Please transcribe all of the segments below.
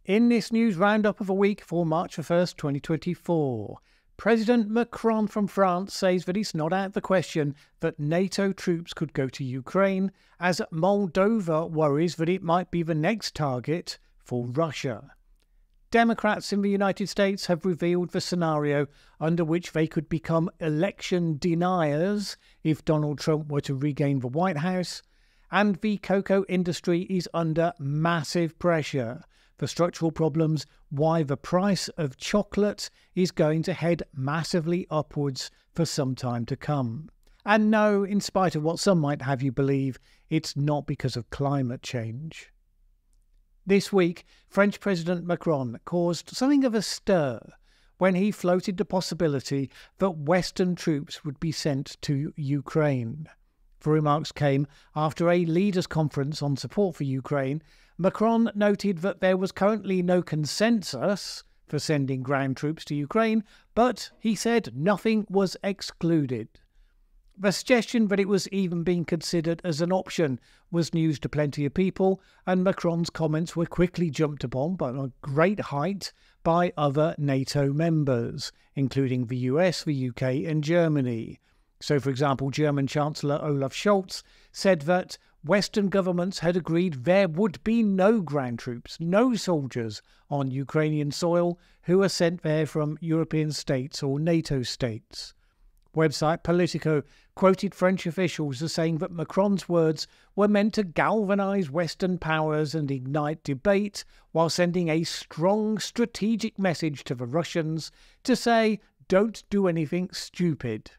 In this news roundup of a week for March 1st, 2024, President Macron from France says that it's not out of the question that NATO troops could go to Ukraine, as Moldova worries that it might be the next target for Russia. Democrats in the United States have revealed the scenario under which they could become election deniers if Donald Trump were to regain the White House, and the cocoa industry is under massive pressure for structural problems, why the price of chocolate is going to head massively upwards for some time to come. And no, in spite of what some might have you believe, it's not because of climate change. This week, French President Macron caused something of a stir when he floated the possibility that Western troops would be sent to Ukraine. The remarks came after a leaders' conference on support for Ukraine. Macron noted that there was currently no consensus for sending ground troops to Ukraine, but he said nothing was excluded. The suggestion that it was even being considered as an option was news to plenty of people, and Macron's comments were quickly jumped upon by a great height by other NATO members, including the US, the UK and Germany. So, for example, German Chancellor Olaf Scholz said that Western governments had agreed there would be no ground troops, no soldiers on Ukrainian soil who are sent there from European states or NATO states. Website Politico quoted French officials as saying that Macron's words were meant to galvanise Western powers and ignite debate, while sending a strong strategic message to the Russians to say, don't do anything stupid.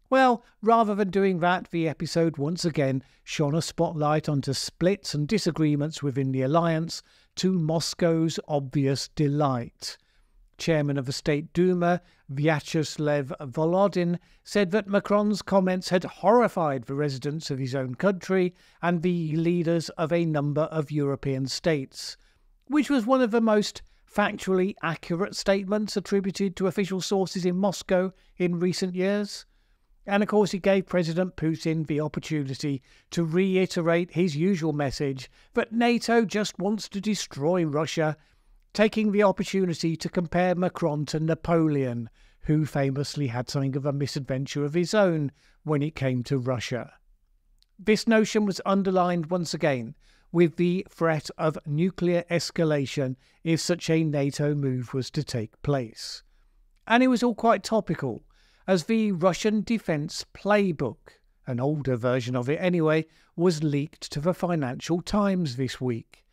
Well, rather than doing that, the episode once again shone a spotlight onto splits and disagreements within the alliance, to Moscow's obvious delight. Chairman of the State Duma, Vyacheslav Volodin, said that Macron's comments had horrified the residents of his own country and the leaders of a number of European states, which was one of the most factually accurate statements attributed to official sources in Moscow in recent years. And of course, it gave President Putin the opportunity to reiterate his usual message that NATO just wants to destroy Russia, taking the opportunity to compare Macron to Napoleon, who famously had something of a misadventure of his own when it came to Russia. This notion was underlined once again with the threat of nuclear escalation if such a NATO move was to take place. And it was all quite topical, as the Russian Defence Playbook, an older version of it anyway, was leaked to the Financial Times this week.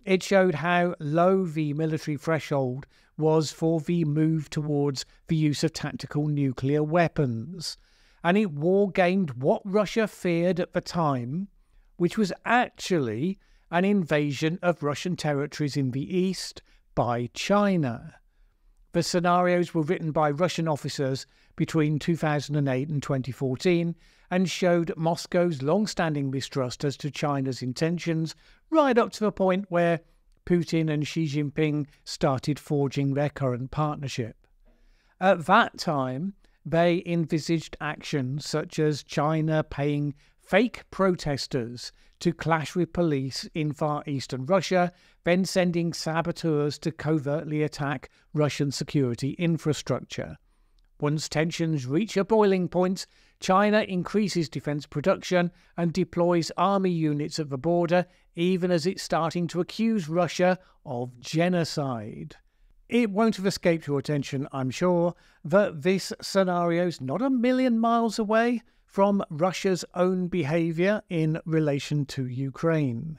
It showed how low the military threshold was for the move towards the use of tactical nuclear weapons, and it wargamed what Russia feared at the time, which was actually an invasion of Russian territories in the east by China. The scenarios were written by Russian officers between 2008 and 2014 and showed Moscow's long-standing mistrust as to China's intentions, right up to the point where Putin and Xi Jinping started forging their current partnership. At that time, they envisaged actions such as China paying fake protesters to clash with police in far eastern Russia, then sending saboteurs to covertly attack Russian security infrastructure. Once tensions reach a boiling point, China increases defence production and deploys army units at the border, even as it's starting to accuse Russia of genocide. It won't have escaped your attention, I'm sure, that this scenario's not a million miles away from Russia's own behaviour in relation to Ukraine.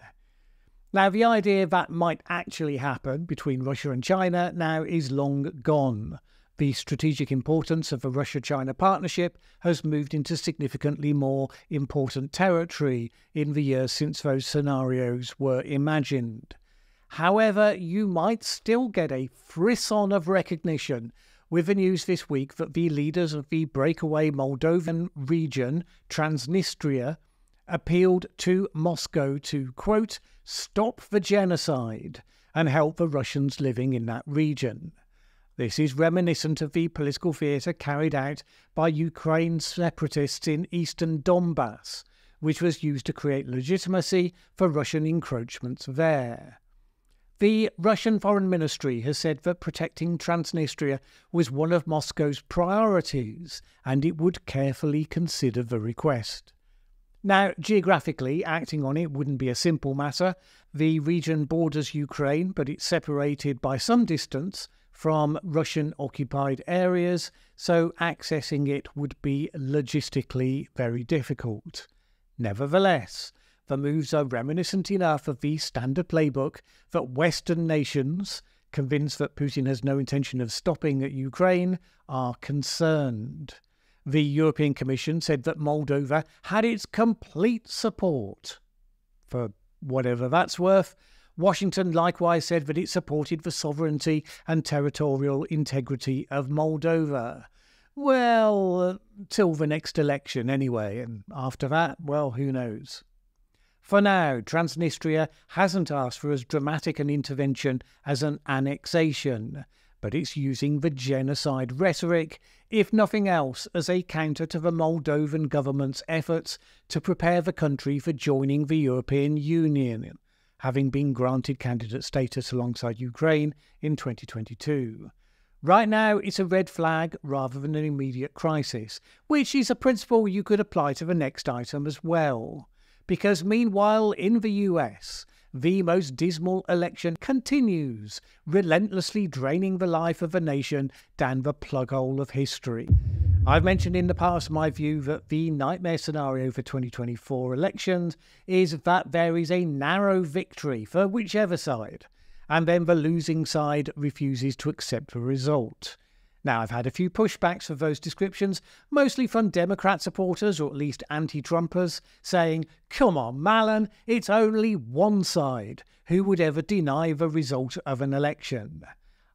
Now, the idea that might actually happen between Russia and China now is long gone. The strategic importance of the Russia-China partnership has moved into significantly more important territory in the years since those scenarios were imagined. However, you might still get a frisson of recognition with the news this week that the leaders of the breakaway Moldovan region, Transnistria, appealed to Moscow to, quote, stop the genocide and help the Russians living in that region. This is reminiscent of the political theatre carried out by Ukraine's separatists in eastern Donbass, which was used to create legitimacy for Russian encroachments there. The Russian Foreign Ministry has said that protecting Transnistria was one of Moscow's priorities, and it would carefully consider the request. Now, geographically, acting on it wouldn't be a simple matter. The region borders Ukraine, but it's separated by some distance from Russian-occupied areas, so accessing it would be logistically very difficult. Nevertheless, the moves are reminiscent enough of the standard playbook that Western nations, convinced that Putin has no intention of stopping at Ukraine, are concerned. The European Commission said that Moldova had its complete support. For whatever that's worth, Washington likewise said that it supported the sovereignty and territorial integrity of Moldova. Well, till the next election anyway, and after that, well, who knows? For now, Transnistria hasn't asked for as dramatic an intervention as an annexation, but it's using the genocide rhetoric, if nothing else, as a counter to the Moldovan government's efforts to prepare the country for joining the European Union, having been granted candidate status alongside Ukraine in 2022. Right now, it's a red flag rather than an immediate crisis, which is a principle you could apply to the next item as well. Because meanwhile, in the US, the most dismal election continues, relentlessly draining the life of a nation down the plug hole of history. I've mentioned in the past my view that the nightmare scenario for 2024 elections is that there is a narrow victory for whichever side, and then the losing side refuses to accept the result. Now, I've had a few pushbacks for those descriptions, mostly from Democrat supporters, or at least anti-Trumpers, saying, "Come on, Mallen, it's only one side. Who would ever deny the result of an election?"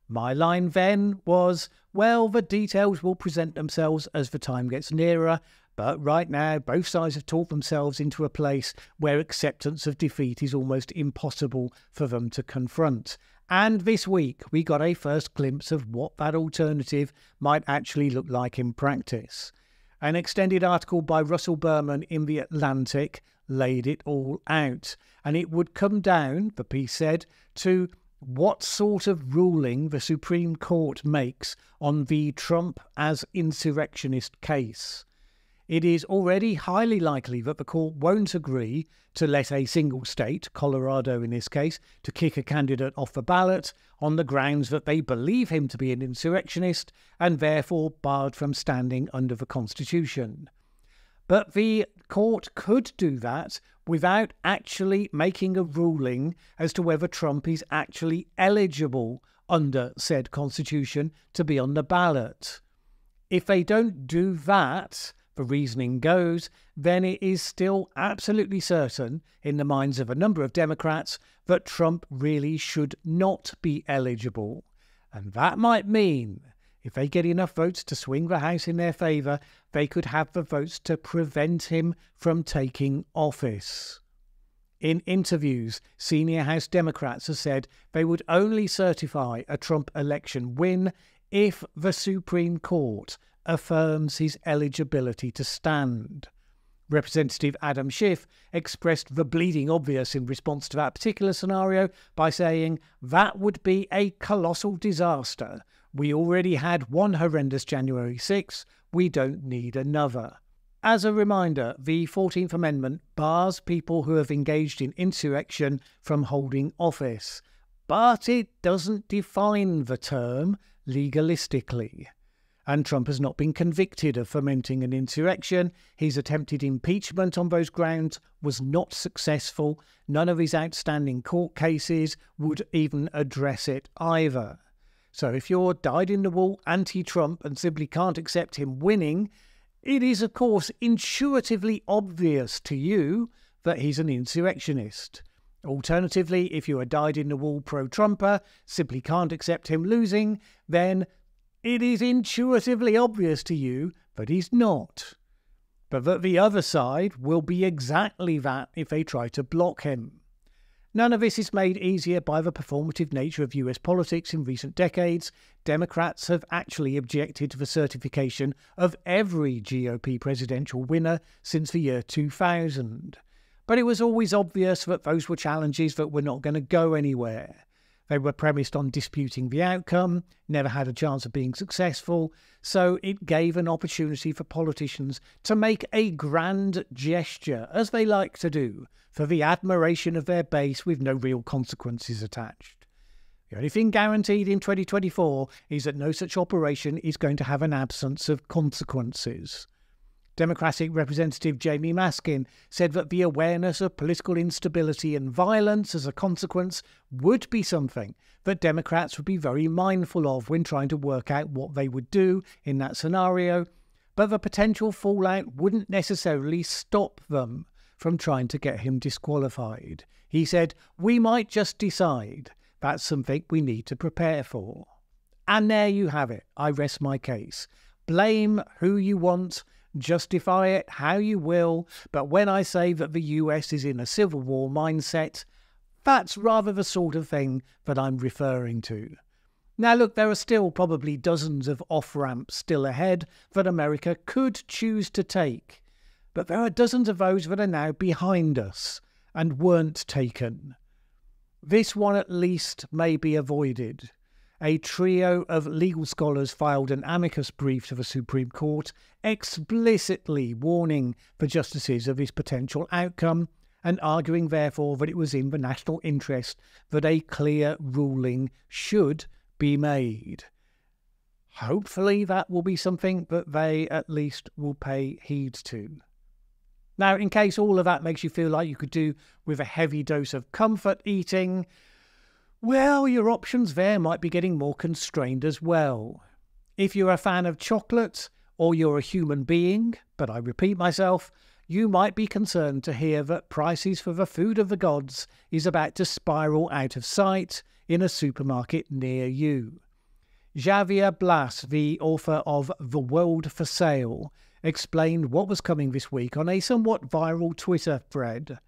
My line then was, well, the details will present themselves as the time gets nearer, but right now both sides have talked themselves into a place where acceptance of defeat is almost impossible for them to confront. And this week, we got a first glimpse of what that alternative might actually look like in practice. An extended article by Russell Berman in The Atlantic laid it all out, and it would come down, the piece said, to what sort of ruling the Supreme Court makes on the Trump as insurrectionist case. It is already highly likely that the court won't agree to let a single state, Colorado in this case, to kick a candidate off the ballot on the grounds that they believe him to be an insurrectionist and therefore barred from standing under the Constitution. But the court could do that without actually making a ruling as to whether Trump is actually eligible under said Constitution to be on the ballot. If they don't do that, the reasoning goes, then it is still absolutely certain in the minds of a number of Democrats that Trump really should not be eligible. And that might mean, if they get enough votes to swing the House in their favour, they could have the votes to prevent him from taking office. In interviews, senior House Democrats have said they would only certify a Trump election win if the Supreme Court affirms his eligibility to stand. Representative Adam Schiff expressed the bleeding obvious in response to that particular scenario by saying, "That would be a colossal disaster. We already had one horrendous January 6th. We don't need another." As a reminder, the 14th Amendment bars people who have engaged in insurrection from holding office, but it doesn't define the term legalistically. And Trump has not been convicted of fomenting an insurrection. His attempted impeachment on those grounds was not successful. None of his outstanding court cases would even address it either. So if you're dyed-in-the-wool anti-Trump and simply can't accept him winning, it is, of course, intuitively obvious to you that he's an insurrectionist. Alternatively, if you're a dyed-in-the-wool pro-Trumper, simply can't accept him losing, then it is intuitively obvious to you that he's not, but that the other side will be exactly that if they try to block him. None of this is made easier by the performative nature of US politics in recent decades. Democrats have actually objected to the certification of every GOP presidential winner since the year 2000. But it was always obvious that those were challenges that were not going to go anywhere. They were premised on disputing the outcome, never had a chance of being successful, so it gave an opportunity for politicians to make a grand gesture, as they like to do, for the admiration of their base with no real consequences attached. The only thing guaranteed in 2024 is that no such operation is going to have an absence of consequences. Democratic Representative Jamie Maskin said that the awareness of political instability and violence as a consequence would be something that Democrats would be very mindful of when trying to work out what they would do in that scenario, but the potential fallout wouldn't necessarily stop them from trying to get him disqualified. He said, "We might just decide that's something we need to prepare for." And there you have it. I rest my case. Blame who you want, justify it how you will, but when I say that the US is in a civil war mindset, that's rather the sort of thing that I'm referring to. Now look, there are still probably dozens of off-ramps still ahead that America could choose to take, but there are dozens of those that are now behind us and weren't taken. This one at least may be avoided. A trio of legal scholars filed an amicus brief to the Supreme Court, explicitly warning the justices of this potential outcome and arguing therefore that it was in the national interest that a clear ruling should be made. Hopefully that will be something that they at least will pay heed to. Now, in case all of that makes you feel like you could do with a heavy dose of comfort eating, well, your options there might be getting more constrained as well. If you're a fan of chocolate, or you're a human being, but I repeat myself, you might be concerned to hear that prices for the food of the gods is about to spiral out of sight in a supermarket near you. Javier Blas, the author of The World for Sale, explained what was coming this week on a somewhat viral Twitter thread.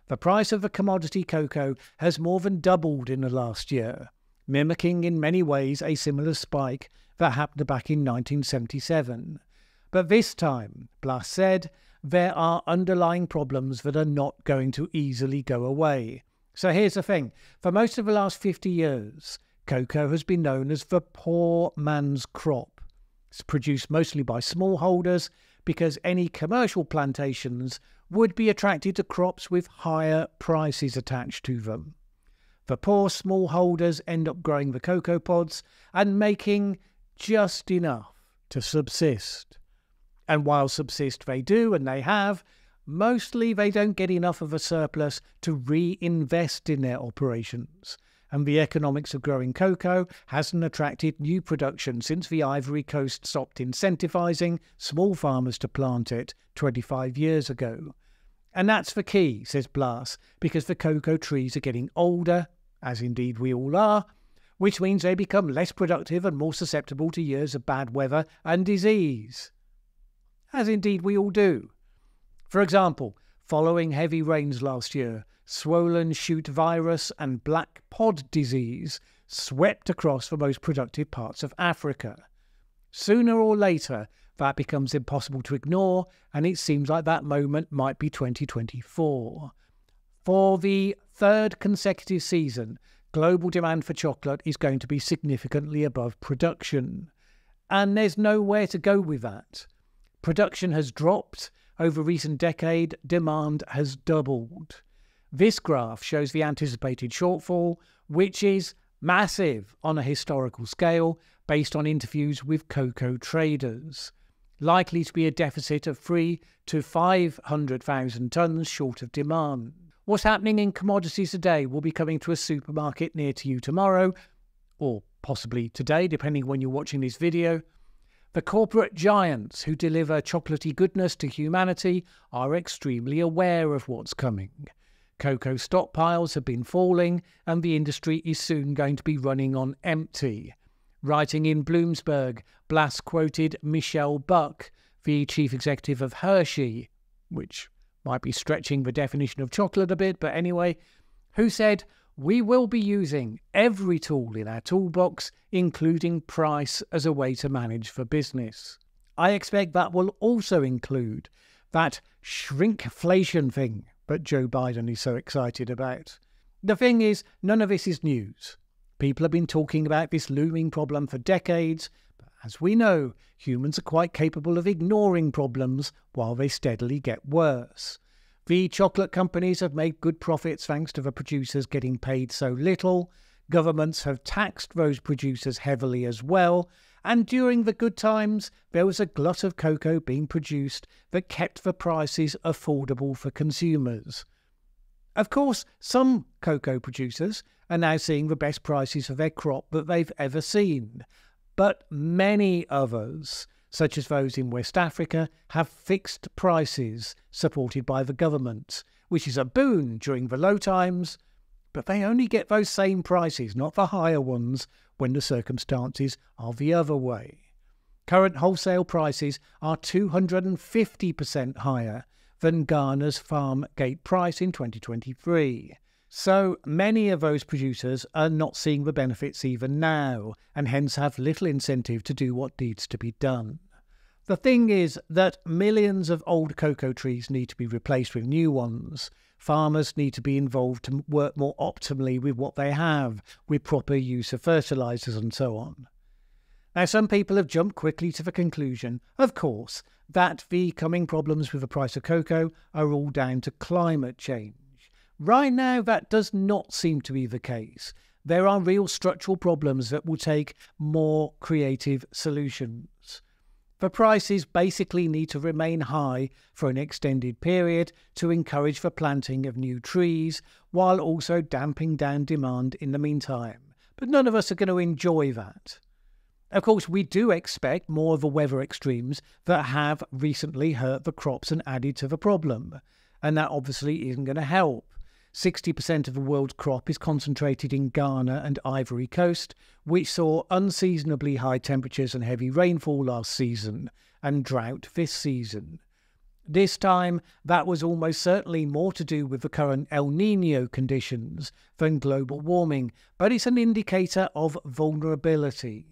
The price of the commodity cocoa has more than doubled in the last year, mimicking in many ways a similar spike that happened back in 1977. But this time, Blas said, there are underlying problems that are not going to easily go away. So here's the thing. For most of the last 50 years, cocoa has been known as the poor man's crop. It's produced mostly by smallholders because any commercial plantations would be attracted to crops with higher prices attached to them. The poor smallholders end up growing the cocoa pods and making just enough to subsist. And while subsist they do, and they have, mostly they don't get enough of a surplus to reinvest in their operations. And the economics of growing cocoa hasn't attracted new production since the Ivory Coast stopped incentivizing small farmers to plant it 25 years ago. And that's the key, says Blas, because the cocoa trees are getting older, as indeed we all are, which means they become less productive and more susceptible to years of bad weather and disease. As indeed we all do. For example, following heavy rains last year, swollen shoot virus and black pod disease swept across the most productive parts of Africa. Sooner or later, that becomes impossible to ignore, and it seems like that moment might be 2024. For the third consecutive season, global demand for chocolate is going to be significantly above production. And there's nowhere to go with that. Production has dropped. Over recent decade, demand has doubled. This graph shows the anticipated shortfall, which is massive on a historical scale based on interviews with cocoa traders. Likely to be a deficit of 300 to 500,000 tonnes short of demand. What's happening in commodities today will be coming to a supermarket near to you tomorrow, or possibly today, depending when you're watching this video. The corporate giants who deliver chocolatey goodness to humanity are extremely aware of what's coming. Cocoa stockpiles have been falling, and the industry is soon going to be running on empty. Writing in Bloomsburg, Blas quoted Michelle Buck, the chief executive of Hershey, which might be stretching the definition of chocolate a bit, but anyway, who said, "We will be using every tool in our toolbox, including price, as a way to manage for business." I expect that will also include that shrinkflation thing that Joe Biden is so excited about. The thing is, none of this is news. People have been talking about this looming problem for decades, but as we know, humans are quite capable of ignoring problems while they steadily get worse. The chocolate companies have made good profits thanks to the producers getting paid so little. Governments have taxed those producers heavily as well, and during the good times, there was a glut of cocoa being produced that kept the prices affordable for consumers. Of course, some cocoa producers are now seeing the best prices for their crop that they've ever seen, but many others, such as those in West Africa, have fixed prices supported by the government, which is a boon during the low times, but they only get those same prices, not the higher ones, when the circumstances are the other way. Current wholesale prices are 250% higher than Ghana's farm gate price in 2023. So many of those producers are not seeing the benefits even now, and hence have little incentive to do what needs to be done. The thing is that millions of old cocoa trees need to be replaced with new ones. Farmers need to be involved to work more optimally with what they have, with proper use of fertilizers and so on. Now, some people have jumped quickly to the conclusion, of course, that the coming problems with the price of cocoa are all down to climate change. Right now, that does not seem to be the case. There are real structural problems that will take more creative solutions. The prices basically need to remain high for an extended period to encourage the planting of new trees, while also damping down demand in the meantime. But none of us are going to enjoy that. Of course, we do expect more of the weather extremes that have recently hurt the crops and added to the problem. And that obviously isn't going to help. 60% of the world's crop is concentrated in Ghana and Ivory Coast, which saw unseasonably high temperatures and heavy rainfall last season, and drought this season. This time, that was almost certainly more to do with the current El Niño conditions than global warming, but it's an indicator of vulnerability.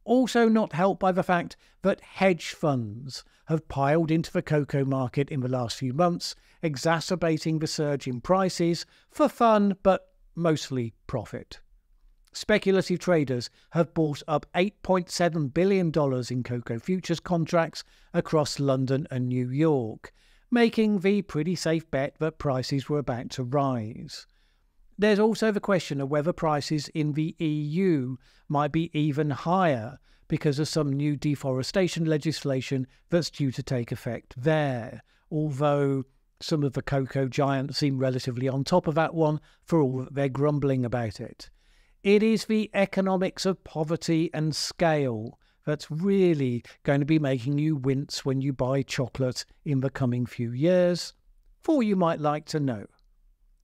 Also not helped by the fact that hedge funds have piled into the cocoa market in the last few months, exacerbating the surge in prices for fun but mostly profit. Speculative traders have bought up $8.7 billion in cocoa futures contracts across London and New York, making the pretty safe bet that prices were about to rise. There's also the question of whether prices in the EU might be even higher because of some new deforestation legislation that's due to take effect there, although some of the cocoa giants seem relatively on top of that one for all that they're grumbling about it. It is the economics of poverty and scale that's really going to be making you wince when you buy chocolate in the coming few years, for you might like to know.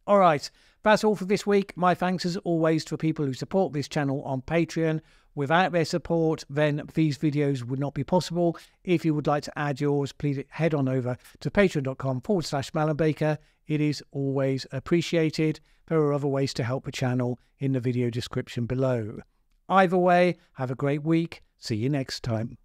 All right, that's all for this week. My thanks as always to people who support this channel on Patreon. Without their support, then these videos would not be possible. If you would like to add yours, please head on over to patreon.com/Mallen Baker. It is always appreciated. There are other ways to help the channel in the video description below. Either way, have a great week. See you next time.